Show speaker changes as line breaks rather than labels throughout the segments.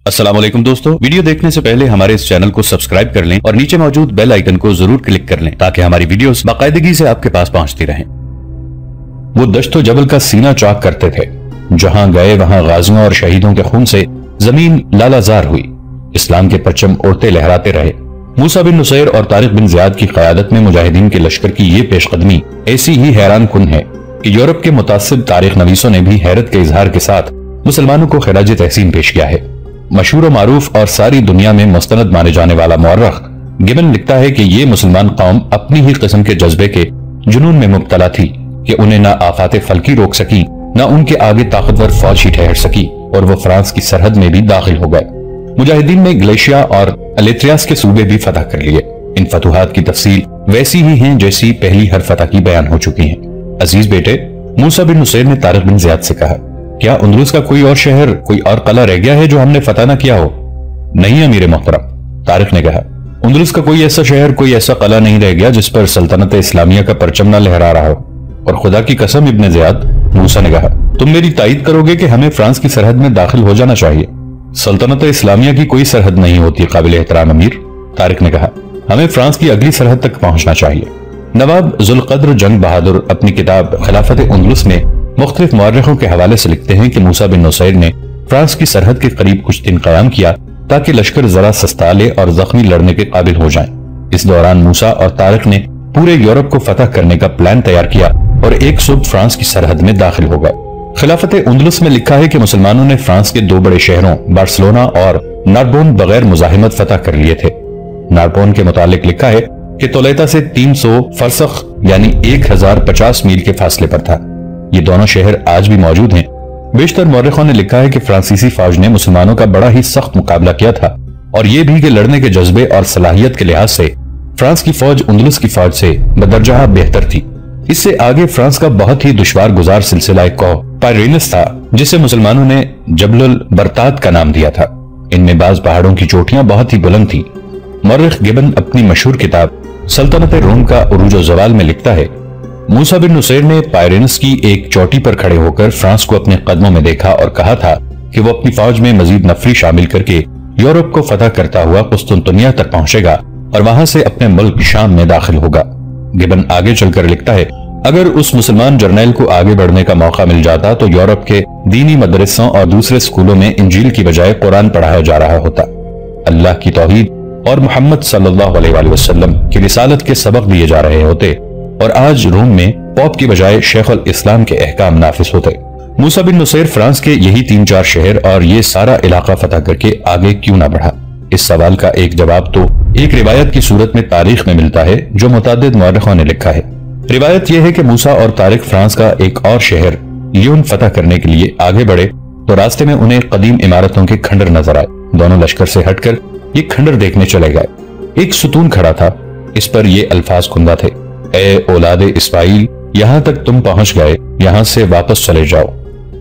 السلام علیکم دوستو، ویڈیو دیکھنے سے پہلے ہمارے اس چینل کو سبسکرائب کر لیں اور نیچے موجود بیل آئیکن کو ضرور کلک کر لیں تاکہ ہماری ویڈیوز باقاعدگی سے آپ کے پاس پہنچتی رہیں۔ وہ دشت و جبل کا سینہ چاک کرتے تھے، جہاں گئے وہاں غازیوں اور شہیدوں کے خون سے زمین لالازار ہوئی، اسلام کے پرچم اڑتے لہراتے رہے۔ موسیٰ بن نصیر اور طارق بن زیاد کی قیادت میں مجاہدین کے لشکر کی یہ پیش قدمی ایسی ہی حیران کن ہے کہ یورپ کے متعصب تاریخ نویسوں نے بھی حیرت کے اظہار کے ساتھ مسلمانوں کو خراج تحسین پیش کیا ہے۔ مشہور و معروف اور ساری دنیا میں مستند مانے جانے والا مورخ گبن لکھتا ہے کہ یہ مسلمان قوم اپنی ہی قسم کے جذبے کے جنون میں مبتلا تھی کہ انہیں نہ آفات فلکی روک سکی، نہ ان کے آگے طاقتور فوج ہی ٹھہر سکی، اور وہ فرانس کی سرحد میں بھی داخل ہو گئے۔ مجاہدین نے گلیشیا اور الیتریاس کے صوبے بھی فتح کر لیے۔ ان فتوحات کی تفصیل ویسی ہی ہیں جیسی پہلی ہر فتح کی بیان ہو چکی ہیں۔ عزیز بیٹے، موسیٰ بن نصیر نے طارق بن زیاد سے کہا، کیا اندلس کا کوئی اور شہر، کوئی اور قلعہ رہ گیا ہے جو ہم نے فتح نہ کیا ہو؟ نہیں امیر محترم، طارق نے کہا، اندلس کا کوئی ایسا شہر، کوئی ایسا قلعہ نہیں رہ گیا جس پر سلطنت اسلامیہ کا پرچم نہ لہرا رہا ہو۔ اور خدا کی قسم ابن زیاد، موسیٰ نے کہا، تم میری تائید کرو گے کہ ہمیں فرانس کی سرحد میں داخل ہو جانا چاہیے؟ سلطنت اسلامیہ کی کوئی سرحد نہیں ہوتی قابل احترام امیر، طارق نے کہا، ہمیں فرانس کی اگلی سرحد تک پہنچنا چاہیے۔ نواب ذوالقدر جنگ بہادر اپنی کتاب خلافت اندلس میں مختلف مورخوں کے حوالے سے لکھتے ہیں کہ موسیٰ بن نصیر نے فرانس کی سرحد کے قریب کچھ دن قیام کیا تاکہ لشکر ذرا سستا لے اور زخمی لڑنے کے قابل ہو جائیں۔ اس دوران موسیٰ اور طارق نے پورے یورپ کو فتح کرنے کا پلان تیار کیا اور ایک صبح فرانس کی سرحد میں داخل ہو گئے۔ خلافت اندلس میں لکھا ہے کہ مسلمانوں نے فرانس کے دو بڑے شہروں بارسلونا اور ناربون بغیر مزاحمت فتح کر لیے تھے۔ ناربون کے متعلق لکھا ہے کہ تولیتا سے 300 فرسخ یعنی 1050 میل کے فاصلے پر تھا۔ یہ دونوں شہر آج بھی موجود ہیں۔ بیشتر مورخوں نے لکھا ہے کہ فرانسیسی فوج نے مسلمانوں کا بڑا ہی سخت مقابلہ کیا تھا، اور یہ بھی کہ لڑنے کے جذبے اور صلاحیت کے لحاظ سے فرانس کی فوج اندلس کی فوج سے بدرجہ بہتر تھی۔ اس سے آگے فرانس کا بہت ہی دشوار گزار سلسلہ کوہ پائرینس تھا، جسے مسلمانوں نے جبل البرتات کا نام دیا تھا۔ ان میں بعض پہاڑوں کی چوٹیاں بہت ہی بلند تھیں۔ مورخ گبن اپنی مشہور کتاب سلطنت روم کا عروج و زوال میں لکھتا ہے، موسیٰ بن نصیر نے پائرینس کی ایک چوٹی پر کھڑے ہو کر فرانس کو اپنے قدموں میں دیکھا اور کہا تھا کہ وہ اپنی فوج میں مزید نفری شامل کر کے یورپ کو فتح کرتا ہوا قسطنطنیہ تک پہنچے گا اور وہاں سے اپنے ملک شام میں داخل ہوگا۔ گبن آگے چل کر لکھتا ہے، اگر اس مسلمان جرنیل کو آگے بڑھنے کا موقع مل جاتا تو یورپ کے دینی مدرسوں اور دوسرے سکولوں میں انجیل کی بجائے قرآن پڑھایا جا رہا ہوتا، اللہ کی توحید اور محمد صلی اللہ علیہ وآلہ وسلم کی رسالت کے سبق دیے جا رہے ہوتے، اور آج روم میں پوپ کی بجائے شیخ الاسلام کے احکام نافذ ہوتے۔ موسیٰ بن نصیر فرانس کے یہی 3-4 شہر اور یہ سارا علاقہ فتح کر کے آگے کیوں نہ بڑھا؟ اس سوال کا ایک جواب تو ایک روایت کی صورت میں تاریخ میں ملتا ہے جو متعدد مورخوں نے لکھا ہے۔ روایت یہ ہے کہ موسیٰ اور طارق فرانس کا ایک اور شہر لیون فتح کرنے کے لیے آگے بڑھے تو راستے میں انہیں قدیم عمارتوں کے کھنڈر نظر آئے۔ دونوں لشکر سے ہٹ کر یہ کھنڈر دیکھنے چلے گئے۔ ایک ستون کھڑا تھا، اس پر یہ الفاظ کندہ تھے، اے اولاد اسماعیل، یہاں تک تم پہنچ گئے، یہاں سے واپس چلے جاؤ۔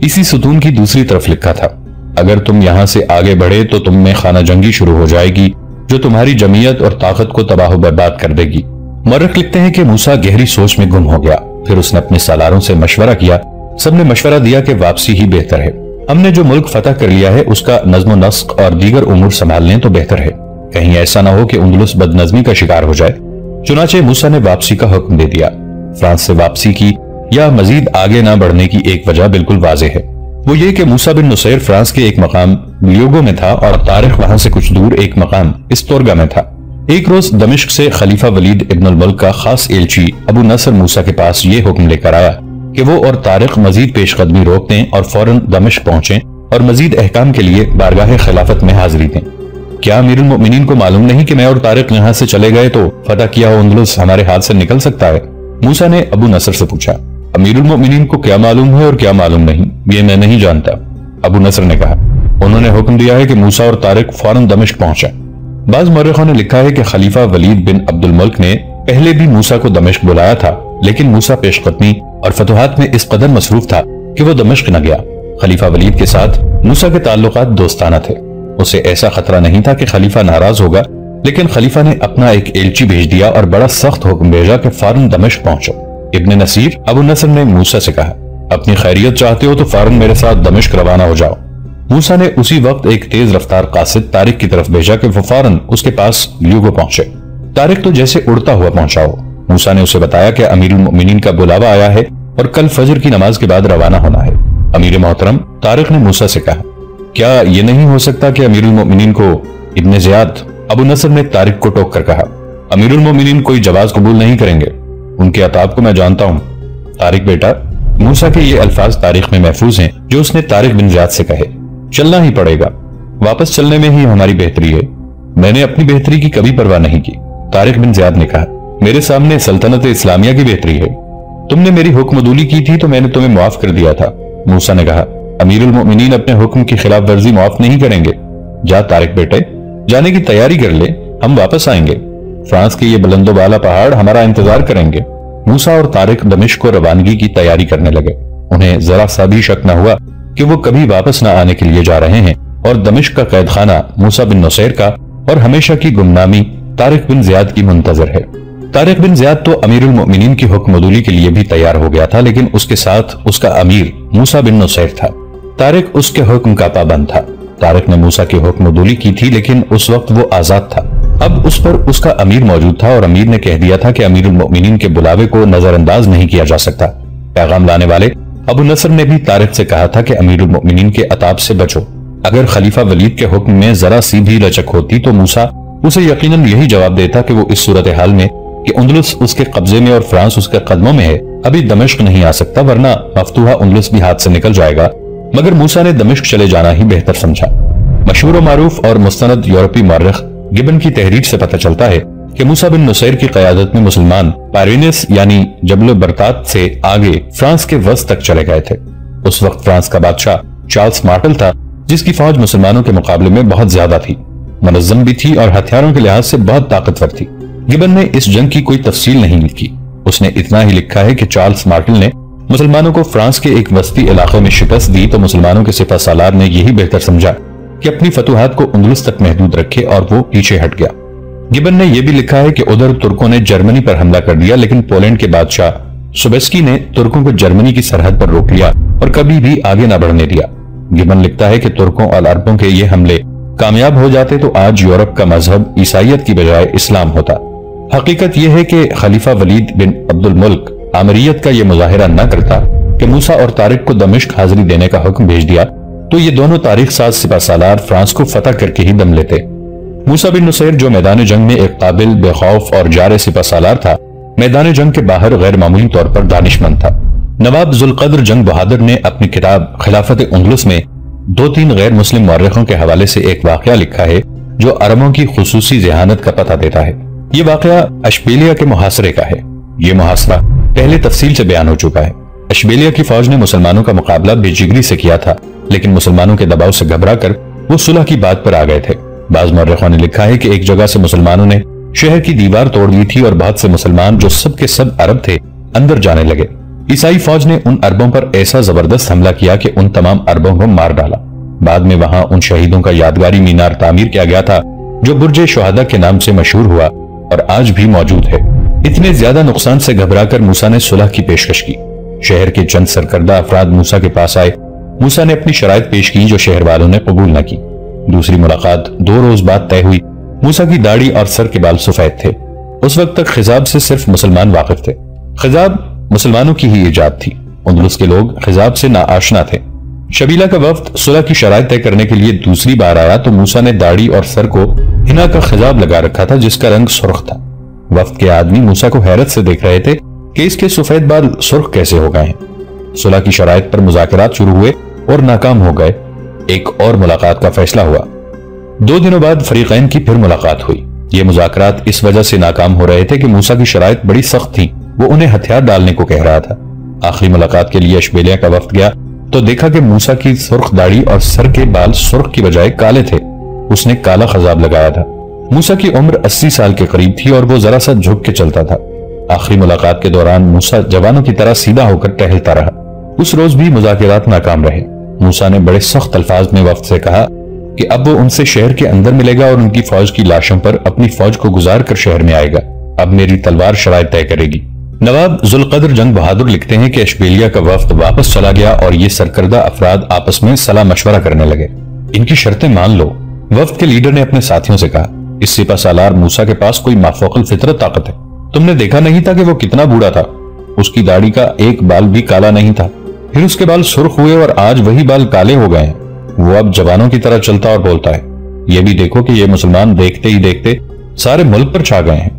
اسی ستون کی دوسری طرف لکھا تھا، اگر تم یہاں سے آگے بڑھے تو تم میں خانہ جنگی شروع ہو جائے گی جو تمہاری جمعیت اور طاقت کو تباہ و برباد کر دے گی۔ مورخ لکھتے ہیں کہ موسیٰ گہری سوچ میں گم ہو گیا، پھر اس نے اپنے سالاروں سے مشورہ کیا۔ سب نے مشورہ دیا کہ واپسی ہی بہتر ہے، ہم نے جو ملک فتح کر لیا ہے اس کا نظم و نسق اور دیگر امور سنبھال لیں تو بہتر ہے، کہیں ایسا نہ ہو کہ اندلس بد نظمی کا شکار ہو جائے۔ چنانچہ موسیٰ نے واپسی کا حکم دے دیا۔ فرانس سے واپسی کی یا مزید آگے نہ بڑھنے کی ایک وجہ بالکل واضح ہے، وہ یہ کہ موسیٰ بن نصیر فرانس کے ایک مقام لیوگو میں تھا اور طارق وہاں سے کچھ دور ایک مقام استورگا میں تھا۔ ایک روز دمشق سے خلیفہ ولید ابن الملک کا خاص ایلچی ابو نصر موسیٰ کے پاس یہ حکم لے کر آیا کہ وہ اور طارق مزید پیش قدمی روک دیں اور فوراً دمشق پہنچیں اور مزید احکام کے لیے بارگاہ خلافت میں حاضری دیں۔ کیا امیر المؤمنین کو معلوم نہیں کہ میں اور طارق یہاں سے چلے گئے تو فتح کیا ہو اندلس ہمارے ہاتھ سے نکل سکتا ہے؟ موسیٰ نے ابو نصر سے پوچھا، امیر المؤمنین کو کیا معلوم ہے اور کیا معلوم نہیں، یہ میں نہیں جانتا۔ ابو نصر نے کہا، انہوں نے حکم دیا ہے کہ موسیٰ اور طارق فوراً دمشق پہنچا۔ بعض مورخوں نے لکھا ہے کہ خلیفہ ولید بن عبد الملک نے پہلے بھی موسیٰ کو دمشق بلایا تھا، لیکن موسیٰ پیش قدمی اور فتوحات میں اس قدر مصروف تھا کہ وہ دمشق نہ گیا۔ خلیفہ ولید کے ساتھ موسیٰ کے تعلقات دوستانہ تھے، اسے ایسا خطرہ نہیں تھا کہ خلیفہ ناراض ہوگا، لیکن خلیفہ نے اپنا ایک ایلچی بھیج دیا اور بڑا سخت حکم بھیجا کہ فوراً دمشق پہنچو۔ ابن نصیر ابو نصر نے موسیٰ سے کہا، اپنی خیریت چاہتے ہو تو فوراً میرے ساتھ دمشق روانہ ہو جاؤ۔ موسیٰ نے اسی وقت ایک تیز رفتار قاصد طارق کی طرف بھیجا کہ وہ فوراً اس کے پاس لیوگو پہنچے۔ طارق تو جیسے اڑتا ہوا پہنچا ہو۔ موسیٰ نے اسے بتایا کہ امیر المؤمنین کا بلاوا آیا ہے اور کل فجر کی نماز کے بعد روانہ ہونا ہے۔ امیر محترم، طارق نے موسیٰ سے کہا، کیا یہ نہیں ہو سکتا کہ امیر المؤمنین کو ابن زیاد؟ ابو نصر نے طارق کو ٹوک کر کہا، امیر المؤمنین کوئی جواز قبول نہیں کریں گے، ان کے عطاب کو میں جانتا ہوں۔ طارق بیٹا، موسیٰ کے یہ الفاظ تاریخ میں محفوظ ہیں جو اس نے طارق بن زیاد سے کہے، چلنا ہی پڑے گا، واپس چلنے میں ہی ہماری بہتری ہے۔ میں نے اپنی بہتری کی کبھی پرواہ نہیں کی۔ طارق بن زیاد نے کہا، میرے سامنے سلطنت اسلامیہ کی بہتری ہے، تم نے میری حکم عدولی کی تھی تو میں نے تمہیں معاف کر دیا تھا۔ موسیٰ نے کہا، امیر المؤمنین اپنے حکم کی خلاف ورزی معاف نہیں کریں گے۔ جا طارق بیٹے، جانے کی تیاری کر لے، ہم واپس آئیں گے، فرانس کے یہ بلند و بالا پہاڑ ہمارا انتظار کریں گے۔ موسیٰ اور طارق دمشق کو روانگی کی تیاری کرنے لگے۔ انہیں ذرا سا بھی شک نہ ہوا کہ وہ کبھی واپس نہ آنے کے لیے جا رہے ہیں اور دمشق کا قید خانہ موسیٰ بن نصیر کا اور ہمیشہ کی گمنامی طارق بن زیاد کی منتظر ہے۔ طارق بن زیاد تو امیر المؤمنین کی حکم عدولی کے لیے بھی تیار ہو گیا تھا، لیکن اس کے ساتھ اس کا امیر موسیٰ بن نصیر تھا۔ طارق اس کے حکم کا پابند تھا۔ طارق نے موسیٰ کی حکم عدولی کی تھی، لیکن اس وقت وہ آزاد تھا۔ اب اس پر اس کا امیر موجود تھا اور امیر نے کہہ دیا تھا کہ امیر المؤمنین کے بلاوے کو نظر انداز نہیں کیا جا سکتا۔ پیغام لانے والے ابو نصر نے بھی طارق سے کہا تھا کہ امیر المؤمنین کے عطاب سے بچو۔ اگر خلیفہ ولید کے حکم میں ذرا سی بھی لچک ہوتی تو موسیٰ اسے یقیناً یہی جواب دیتا کہ وہ اس صورتحال میں کہ اندلس اس کے قبضے میں اور فرانس اس کے قدموں میں ہے ابھی دمشق نہیں آ سکتا، ورنہ مفتوحہ اندلس بھی ہاتھ سے نکل جائے گا۔ مگر موسیٰ نے دمشق چلے جانا ہی بہتر سمجھا۔ مشہور و معروف اور مستند یورپی مورخ گبن کی تحریر سے پتہ چلتا ہے کہ موسیٰ بن نصیر کی قیادت میں مسلمان پیرینس یعنی جبل برتات سے آگے فرانس کے وسط تک چلے گئے تھے۔ اس وقت فرانس کا بادشاہ چارلس مارٹل تھا، جس کی فوج مسلمانوں کے مقابلے میں بہت زیادہ تھی، منظم بھی تھی اور ہتھیاروں کے لحاظ سے بہت طاقتور تھی۔ گبن نے اس جنگ کی کوئی تفصیل نہیں لکھی، اس نے اتنا ہی لکھا ہے کہ چارلس مارٹل نے مسلمانوں کو فرانس کے ایک وسطی علاقے میں شکست دی تو مسلمانوں کے سپہ سالار نے یہی بہتر سمجھا کہ اپنی فتوحات کو اندلس تک محدود رکھے اور وہ پیچھے ہٹ گیا۔ گبن نے یہ بھی لکھا ہے کہ ادھر ترکوں نے جرمنی پر حملہ کر دیا، لیکن پولینڈ کے بادشاہ سوبیسکی نے ترکوں کو جرمنی کی سرحد پر روک لیا اور کبھی بھی آگے نہ بڑھنے دیا۔ گبن لکھتا ہے کہ ترکوں اور عربوں کے یہ حملے کامیاب ہو جاتے تو آج یورپ کا مذہب عیسائیت کی بجائے اسلام ہوتا۔ حقیقت یہ ہے کہ خلیفہ ولید بن عبد الملک آمریت کا یہ مظاہرہ نہ کرتا کہ موسیٰ اور طارق کو دمشق حاضری دینے کا حکم بھیج دیا تو یہ دونوں تاریخ ساز سپہ سالار فرانس کو فتح کر کے ہی دم لیتے۔ موسیٰ بن نصیر جو میدان جنگ میں ایک قابل، بے خوف اور جارح سپہ سالار تھا، میدان جنگ کے باہر غیر معمولی طور پر دانشمند تھا۔ نواب ذوالقدر جنگ بہادر نے اپنی کتاب خلافت اندلس میں 2-3 غیر مسلم مورخوں کے حوالے سے ایک واقعہ لکھا ہے جو عربوں کی خصوصی ذہانت کا پتہ دیتا ہے۔ یہ واقعہ اشبیلیہ کے محاصرے کا ہے۔ یہ محاصرہ پہلے تفصیل سے بیان ہو چکا ہے۔ اشبیلیہ کی فوج نے مسلمانوں کا مقابلہ بے جگری سے کیا تھا، لیکن مسلمانوں کے دباؤ سے گھبرا کر وہ صلح کی بات پر آ گئے تھے۔ بعض مورخوں نے لکھا ہے کہ ایک جگہ سے مسلمانوں نے شہر کی دیوار توڑ لی تھی اور بہت سے مسلمان جو سب کے سب عرب تھے اندر جانے لگے۔ عیسائی فوج نے ان عربوں پر ایسا زبردست حملہ کیا کہ ان تمام عربوں کو مار ڈالا۔ بعد میں وہاں ان شہیدوں کا یادگاری مینار تعمیر کیا گیا تھا جو برج شہداء کے نام سے مشہور ہوا اور آج بھی موجود ہے۔ اتنے زیادہ نقصان سے گھبرا کر موسیٰ نے صلح کی پیشکش کی۔ شہر کے چند سرکردہ افراد موسیٰ کے پاس آئے۔ موسیٰ نے اپنی شرائط پیش کی جو شہر والوں نے قبول نہ کی۔ دوسری ملاقات 2 روز بعد طے ہوئی۔ موسیٰ کی داڑھی اور سر کے بال سفید تھے۔ اس وقت تک خضاب سے صرف مسلمان واقف تھے۔ خضاب مسلمانوں کی ہی ایجاد تھی۔ اندلس کے لوگ خضاب سے ناآشنا تھے۔ شبیلہ کا وفد صلح کی شرائط طے کرنے کے لیے دوسری بار آیا تو موسیٰ نے داڑھی اور سر کو حنا کا خضاب لگا رکھا تھا جس کا رنگ سرخ تھا۔ وفد کے آدمی موسیٰ کو حیرت سے دیکھ رہے تھے کہ اس کے سفید بال سرخ کیسے ہو گئے ہیں۔ صلح کی شرائط پر مذاکرات شروع ہوئے اور ناکام ہو گئے۔ ایک اور ملاقات کا فیصلہ ہوا۔ 2 دنوں بعد فریقین کی پھر ملاقات ہوئی۔ یہ مذاکرات اس وجہ سے ناکام ہو رہے تھے کہ موسیٰ کی شرائط بڑی سخت تھی، وہ انہیں ہتھیار ڈالنے کو کہہ رہا تھا۔ آخری ملاقات کے لیے اشبیلیہ کا وفد گیا تو دیکھا کہ موسیٰ کی سرخ داڑھی اور سر کے بال سرخ کی بجائے کالے تھے۔ اس نے کالا خضاب لگایا تھا۔ موسیٰ کی عمر 80 سال کے قریب تھی اور وہ ذرا سا جھک کے چلتا تھا۔ آخری ملاقات کے دوران موسیٰ جوانوں کی طرح سیدھا ہو کر ٹہلتا رہا۔ اس روز بھی مذاکرات ناکام رہے۔ موسیٰ نے بڑے سخت الفاظ میں وفد سے کہا کہ اب وہ ان سے شہر کے اندر ملے گا اور ان کی فوج کی لاشوں پر اپنی فوج کو گزار کر شہر میں آئے گا۔ اب میری تلوار شرائط طے کرے گی۔ نواب ذوالقدر جنگ بہادر لکھتے ہیں کہ اشبیلیہ کا وفد واپس چلا گیا اور یہ سرکردہ افراد آپس میں صلاح مشورہ کرنے لگے۔ ان کی شرطیں مان لو۔ وفد کے لیڈر نے اپنے ساتھیوں سے کہا، اس سپہ سالار موسیٰ کے پاس کوئی مافوق الفطرت طاقت ہے۔ تم نے دیکھا نہیں تھا کہ وہ کتنا بوڑھا تھا؟ اس کی داڑھی کا ایک بال بھی کالا نہیں تھا، پھر اس کے بال سرخ ہوئے اور آج وہی بال کالے ہو گئے ہیں۔ وہ اب جوانوں کی طرح چلتا اور بولتا ہے۔ یہ بھی دیکھو کہ یہ مسلمان دیکھتے ہی دیکھتے سارے ملک پر چھا گئے ہیں۔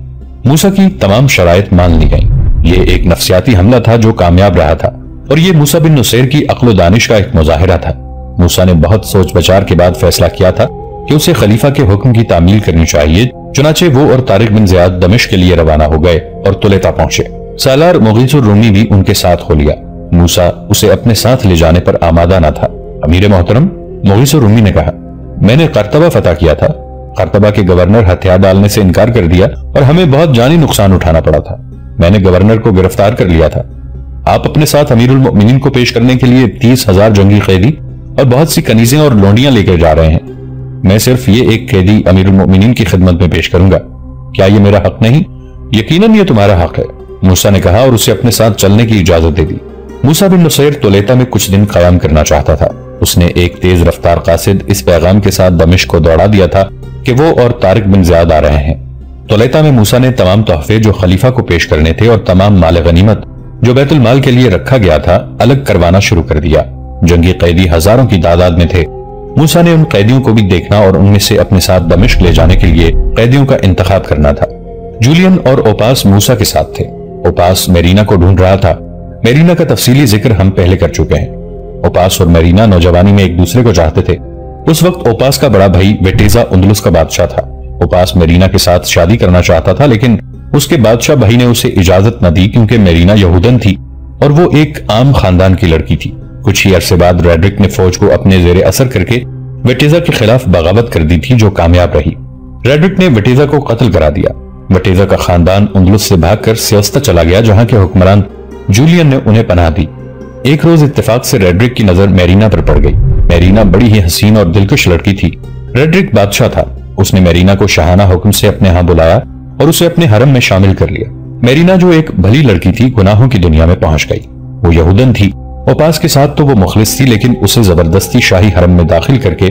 موسیٰ کی تمام شرائط مان لی گئیں۔ یہ ایک نفسیاتی حملہ تھا جو کامیاب رہا تھا، اور یہ موسیٰ بن نصیر کی عقل و دانش کا ایک مظاہرہ تھا۔ موسیٰ نے بہت سوچ بچار کے بعد فیصلہ کیا تھا کہ اسے خلیفہ کے حکم کی تعمیل کرنی چاہیے۔ چنانچہ وہ اور طارق بن زیاد دمشق کے لیے روانہ ہو گئے اور طلیطہ پہنچے۔ سالار مغیث الرومی بھی ان کے ساتھ ہو لیا۔ موسیٰ اسے اپنے ساتھ لے جانے پر آمادہ نہ تھا۔ امیر محترم، مغیث الرومی نے کہا، میں نے قرطبہ فتح کیا تھا۔ قرطبہ کے گورنر ہتھیار ڈالنے سے انکار کر دیا اور ہمیں بہت جانی نقصان اٹھانا پڑا تھا۔ میں نے گورنر کو گرفتار کر لیا تھا۔ آپ اپنے ساتھ امیر المؤمنین کو پیش کرنے کے لیے 30,000 جنگی قیدی اور بہت سی کنیزیں اور لونڈیاں لے کر جا رہے ہیں۔ میں صرف یہ ایک قیدی امیر المؤمنین کی خدمت میں پیش کروں گا۔ کیا یہ میرا حق نہیں؟ یقیناً یہ تمہارا حق ہے، موسیٰ نے کہا اور اسے اپنے ساتھ چلنے کی اجازت دے دی۔ موسیٰ بن نصیر طلیطہ میں کچھ دن قیام کرنا چاہتا تھا۔ اس نے ایک تیز رفتار قاصد اس پیغام کے ساتھ دمشق کو دوڑا دیا تھا کہ وہ اور طارق بن زیاد آ رہے ہیں۔ طلیطہ میں موسیٰ نے تمام تحفے جو خلیفہ کو پیش کرنے تھے اور تمام مال غنیمت جو بیت المال کے لیے رکھا گیا تھا الگ کروانا شروع کر دیا۔ جنگی قیدی ہزاروں کی تعداد میں تھے۔ موسیٰ نے ان قیدیوں کو بھی دیکھنا اور ان میں سے اپنے ساتھ دمشق لے جانے کے لیے قیدیوں کا انتخاب کرنا تھا۔ جولین اور اوپاس موسیٰ کے ساتھ تھے۔ اوپاس میرینا کو ڈھونڈ رہا تھا۔ میرینا کا تفصیلی ذکر ہم پہلے کر چکے ہیں۔ اوپاس اور میرینا نوجوانی میں ایک دوسرے کو چاہتے تھے۔ اس وقت اوپاس کا بڑا بھائی ویٹیزا اندلس کا بادشاہ تھا۔ اوپاس میرینا کے ساتھ شادی کرنا چاہتا تھا، لیکن اس کے بادشاہ بھائی نے اسے اجازت نہ دی کیونکہ میرینا یہودن تھی اور وہ ایک عام خاندان کی لڑکی تھی۔ کچھ ہی عرصے بعد ریڈرک نے فوج کو اپنے زیر اثر کر کے ویٹیزا کے خلاف بغاوت کر دی تھی جو کامیاب رہی۔ ریڈرک نے ویٹیزا کو قتل کرا دیا۔ ویٹیزا کا خاندان اندلس سے بھاگ کر سیوستا چلا گیا جہاں کے حکمران جولین نے انہیں پناہ دی۔ ایک روز اتفاق سے ریڈرک کی نظر میرینا پر پڑ گئی۔ میرینا بڑی ہی حسین اور دلکش لڑکی تھی۔ ریڈرک بادشاہ تھا۔ اس نے میرینا کو شاہانہ حکم سے اپنے ہاں بلایا اور اسے اپنے حرم میں شامل کر لیا۔ میرینا جو ایک بھلی لڑکی تھی گناہوں کی دنیا میں پہنچ گئی۔ وہ یہودن تھی۔ اوپاس کے ساتھ تو وہ مخلص تھی، لیکن اسے زبردستی شاہی حرم میں داخل کر کے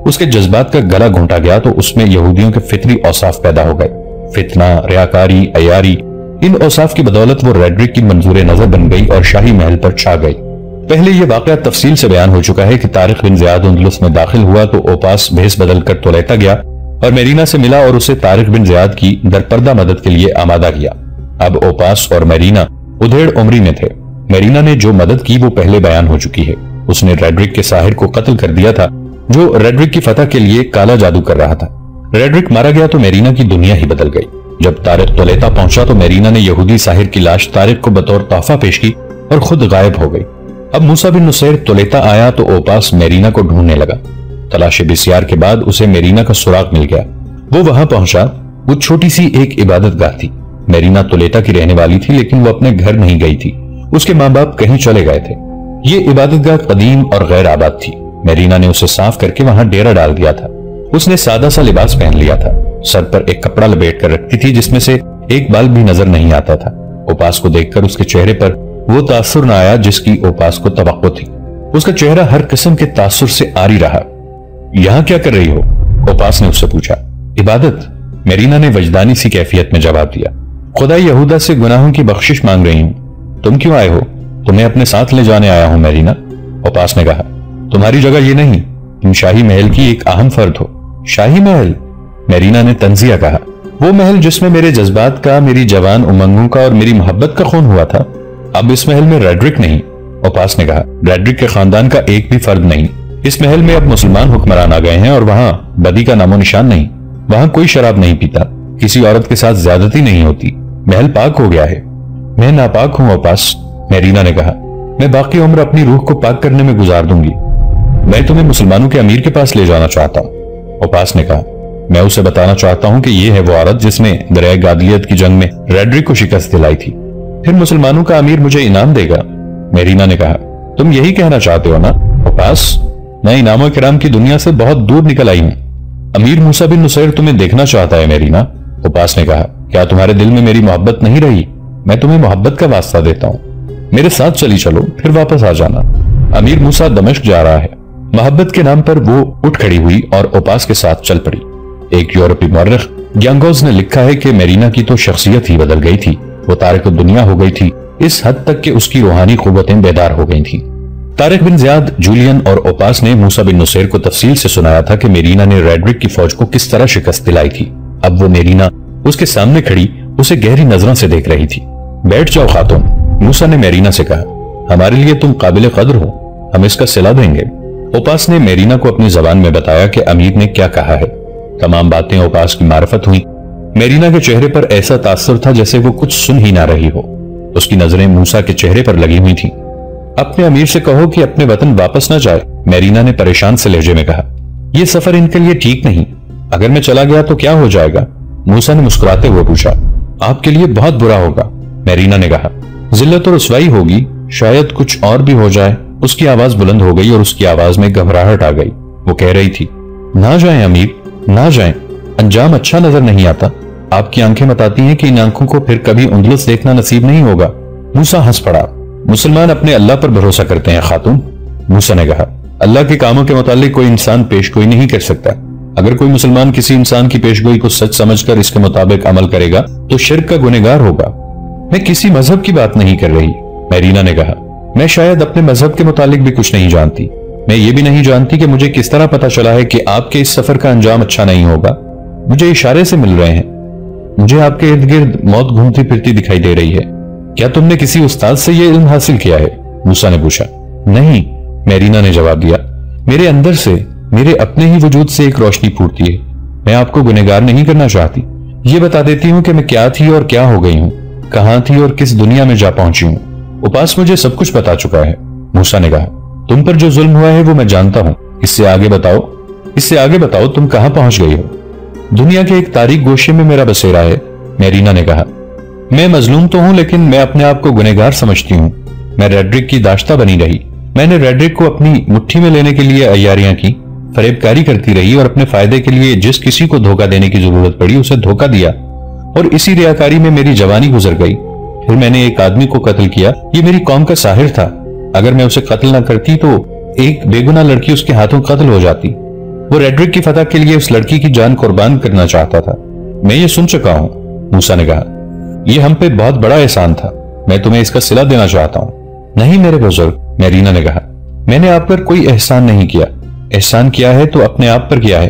اس کے جذبات کا گلا گھونٹا گیا تو اس میں یہودیوں کے فطری اوصاف پیدا ہو گئے۔ فتنہ، ریاکاری، عیاری، ان اوصاف کی بدولت وہ ریڈرک کی منظور نظر بن گئی اور شاہی محل پر چھا گئی۔ پہلے یہ واقعہ تفصیل سے بیان ہو چکا ہے کہ طارق بن زیاد اندلس میں داخل ہوا تو اوپاس بھیس بدل کر طلیطہ گیا اور میرینا سے ملا اور اسے طارق بن زیاد کی درپردہ مدد کے لیے آمادہ کیا۔ اب اوپاس اور میرینا ادھیڑ عمری میں تھے۔ میرینا نے جو مدد کی وہ پہلے بیان ہو چکی ہے۔ اس نے ریڈرک کے ساحر کو قتل کر دیا تھا جو ریڈرک کی فتح کے لیے کالا جادو کر رہا تھا۔ ریڈرک مارا گیا تو میرینا کی دنیا ہی بدل گئی۔ جب طارق طلیطہ پہنچا تو میرینا نے یہودی ساحر کی لاش طارق کو بطور تحفہ پیش کی اور خود غائب ہو گئی۔ اب موسیٰ بن نصیر طلیطہ آیا تو اوپاس میرینا کو ڈھونڈنے لگا۔ تلاش بسیار کے بعد اسے میرینا کا سراغ مل گیا۔ وہ وہاں پہنچا۔ وہ چھوٹی سی ایک عبادت گاہ تھی۔ میرینا طلیطہ کی رہنے والی تھی لیکن وہ اپنے گھر نہیں گئی تھی۔ اس کے ماں باپ کہیں چلے گئے تھے۔ یہ عبادت گاہ قدیم اور غیر آباد تھی۔ میرینا نے اسے صاف کر کے وہاں ڈیرا ڈال دیا تھا۔ اس نے سادہ سا لباس پہن لیا تھا۔ سر پر ایک کپڑا لپیٹ کر رکھتی تھی جس میں سے ایک بال بھی نظر نہیں آتا تھا۔ اوپاس کو دیکھ کر اس کے چہرے پر وہ تاثر نہ آیا جس کی اوپاس کو توقع تھی۔ اس کا چہرہ ہر قسم کے تاثر سے آری رہا۔ یہاں کیا کر رہی ہو؟ اوپاس نے اس سے پوچھا۔ عبادت، میرینا نے وجدانی سی کیفیت میں جواب دیا۔ خدا یہودا سے گناہوں کی بخشش مانگ رہی ہوں۔ تم کیوں آئے ہو؟ تمہیں اپنے ساتھ لے جانے آیا ہوں میرینا۔ اوپاس نے کہا، تمہاری جگہ یہ نہیں، تم شاہی محل کی ایک اہم فرد ہو۔ شاہی محل؟ میرینا نے تنزیہ کہا، وہ محل جس میں میرے جذبات کا، میری جوان امنگوں کا اور میری محبت کا خون ہوا تھا۔ اب اس محل میں ریڈرک نہیں۔ اوپاس نے کہا، ریڈرک کے خاندان کا ایک بھی فرد نہیں۔ اس محل میں اب مسلمان حکمران آ گئے ہیں اور وہاں بدی کا نام و نشان نہیں۔ وہاں کوئی شراب نہیں پیتا، کسی عورت کے ساتھ زیادتی نہیں ہوتی۔ محل پاک ہو گیا ہے۔ میں ناپاک ہوں اوپاس، میرینا نے کہا۔ میں باقی عمر اپنی روح کو پاک کرنے میں گزار دوں گی۔ میں تمہیں مسلمانوں کے امیر کے پاس لے جانا چاہتا ہوں۔ اوپاس نے کہا، میں اسے بتانا چاہتا ہوں کہ یہ ہے وہ عورت جس نے دریائے گادلیت کی جنگ میں ریڈرک کو شکست دلائی تھی۔ پھر مسلمانوں کا امیر مجھے انعام دے گا۔ میرینا نے کہا، تم یہی کہنا چاہتے ہو نا اوپاس؟ میں انعام و کرام کی دنیا سے بہت دور نکل آئی ہوں۔ امیر موسیٰ بن نصیر تمہیں دیکھنا چاہتا ہے میرینا۔ اوپاس نے کہا، کیا تمہارے دل میں میری محبت نہیں رہی؟ میں تمہیں محبت کا واسطہ دیتا ہوں، میرے ساتھ چلی چلو، پھر واپس آ جانا۔ امیر موسیٰ دمشق جا رہا ہے۔ محبت کے نام پر وہ اٹھ کھڑی ہوئی اور اوپاس کے ساتھ چل پڑی۔ ایک یورپی مورخ گیانگوز نے لکھا ہے کہ میرینا کی تو شخصیت ہی بدل گئی تھی، وہ تارک الدنیا ہو گئی تھی، اس حد تک کہ اس کی روحانی قوتیں بیدار ہو گئی تھیں۔ طارق بن زیاد، جولین اور اوپاس نے موسیٰ بن نصیر کو تفصیل سے سنایا تھا کہ میرینا نے ریڈرک کی فوج کو کس طرح شکست دلائی تھی۔ اب وہ میرینا اس کے سامنے کھڑی اسے گہری نظروں سے دیکھ رہی تھی۔ بیٹھ جاؤ خاتون، موسیٰ نے میرینا سے کہا، ہمارے لیے تم قابل قدر ہو، ہم اس کا صلہ دیں گے۔ اوپاس نے میرینا کو اپنی زبان میں بتایا کہ امیر نے کیا کہا ہے۔ تمام باتیں اوپاس کی معرفت ہوئی۔ میرینا کے چہرے پر ایسا تاثر تھا جیسے وہ کچھ سن ہی نہ رہی ہو۔ اس کی نظریں موسیٰ کے چہرے پر لگی ہوئی تھیں۔ اپنے امیر سے کہو کہ اپنے وطن واپس نہ جائے، میرینا نے پریشان سے لہجے میں کہا۔ یہ سفر ان کے لیے ٹھیک نہیں، اگر میں چلا گیا تو کیا ہو جائے گا؟ موسیٰ نے مسکراتے ہوئے پوچھا۔ آپ کے لیے بہت برا ہوگا، میرینا نے کہا۔ ذلت اور رسوائی ہوگی، شاید کچھ اور بھی ہو جائے۔ اس کی آواز بلند ہو گئی اور اس کی آواز میں گھبراہٹ آ گئی۔ وہ کہہ رہی تھی، نہ جائیں امیر، نہ جائیں، انجام اچھا نظر نہیں آتا۔ آپ کی آنکھیں بتاتی ہیں کہ ان آنکھوں کو پھر کبھی اندلس دیکھنا نصیب نہیں ہوگا۔ موسیٰ ہنس پڑا۔ مسلمان اپنے اللہ پر بھروسہ کرتے ہیں خاتون، موسیٰ نے کہا۔ اللہ کے کاموں کے متعلق کوئی انسان پیش گوئی نہیں کر سکتا۔ اگر کوئی مسلمان کسی انسان کی پیش گوئی کو سچ سمجھ کر اس کے مطابق عمل کرے گا تو شرک کا گنہگار ہوگا۔ میں کسی مذہب کی بات نہیں کر رہی، میرینا نے کہا۔ میں شاید اپنے مذہب کے متعلق بھی کچھ نہیں جانتی۔ میں یہ بھی نہیں جانتی کہ مجھے کس طرح پتا چلا ہے کہ آپ کے اس سفر کا انجام اچھا نہیں ہوگا۔ مجھے اشارے سے مل رہے ہیں، مجھے آپ کے ارد گرد موت گھومتی پھرتی دکھائی دے رہی ہے۔ کیا تم نے کسی استاد سے یہ علم حاصل کیا ہے؟ موسیٰ نے پوچھا۔ نہیں، میرینا نے جواب دیا، میرے اندر سے، میرے اپنے ہی وجود سے ایک روشنی پھوٹتی ہے۔ میں آپ کو گنہگار نہیں کرنا چاہتی، یہ بتا دیتی ہوں کہ میں کیا تھی اور کیا ہو گئی ہوں، کہاں تھی اور کس دنیا میں جا پہنچی ہوں۔ اوپاس مجھے سب کچھ بتا چکا ہے، موسیٰ نے کہا۔ تم پر جو ظلم ہوا ہے وہ میں جانتا ہوں، اس سے آگے بتاؤ تم کہاں پہنچ گئی ہو؟ دنیا کے ایک تاریک گوشے میں میرا بسیرا ہے، میرینا نے کہا۔ میں مظلوم تو ہوں لیکن میں اپنے آپ کو گنہگار سمجھتی ہوں۔ میں ریڈرک کی داشتہ بنی رہی، میں نے ریڈرک کو اپنی مٹھی میں لینے کے لیے عیاریاں کی، فریب کاری کرتی رہی اور اپنے فائدے کے لیے جس کسی کو دھوکہ دینے کی ضرورت پڑی اسے دھوکہ دیا، اور اسی ریاکاری میں میری جوانی گزر گئی۔ پھر میں نے ایک آدمی کو قتل کیا، یہ میری قوم کا ساحر تھا۔ اگر میں اسے قتل نہ کرتی تو ایک بے گناہ لڑکی اس کے ہاتھوں قتل ہو جاتی۔ وہ ریڈرک کی فتح کے لیے اس لڑکی کی جان قربان کرنا چاہتا تھا۔ میں یہ سن چکا ہوں، موسیٰ نے کہا۔ یہ ہم پہ بہت بڑا احسان تھا، میں تمہیں اس کا صلہ دینا چاہتا ہوں۔ نہیں میرے بزرگ، میرینا نے کہا، میں نے آپ پر کوئی احسان نہیں کیا۔ احسان کیا ہے تو اپنے آپ پر کیا ہے۔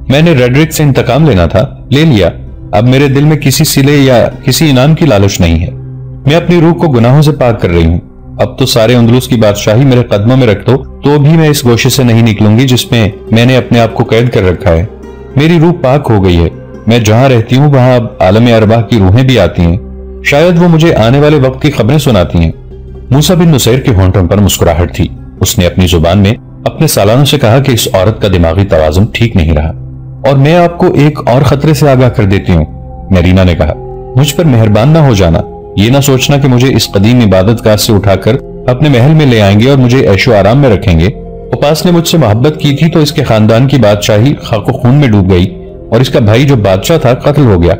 میں نے ریڈرک سے انتقام لینا تھا، لے لیا۔ اب میرے دل میں کسی صلے یا کسی انعام کی لالچ نہیں ہے۔ میں اپنی روح کو گناہوں سے پاک کر رہی ہوں۔ اب تو سارے اندلس کی بادشاہی میرے قدموں میں رکھ دو تو بھی میں اس گوشے سے نہیں نکلوں گی جس میں نے اپنے آپ کو قید کر رکھا ہے۔ میری روح پاک ہو گئی ہے، میں جہاں رہتی ہوں وہاں اب عالم ارواح کی روحیں بھی آتی ہیں، شاید وہ مجھے آنے والے وقت کی خبریں سناتی ہیں۔ موسیٰ بن نصیر کے ہونٹوں پر مسکراہٹ تھی۔ اس نے اپنی زبان میں اپنے سالانوں سے کہا کہ اس عورت کا دماغی توازن ٹھیک نہیں رہا، اور میں آپ کو ایک اور خطرے سے آگاہ کر دیتی ہوں، میرینا نے کہا۔ مجھ پر مہربان نہ ہو جانا، یہ نہ سوچنا کہ مجھے اس قدیم عبادت گاہ سے اٹھا کر اپنے محل میں لے آئیں گے اور مجھے عیش و آرام میں رکھیں گے۔ اوپاس نے مجھ سے محبت کی تھی تو اس کے خاندان کی بادشاہی خاک و خون میں ڈوب گئی اور اس کا بھائی جو بادشاہ تھا قتل ہو گیا۔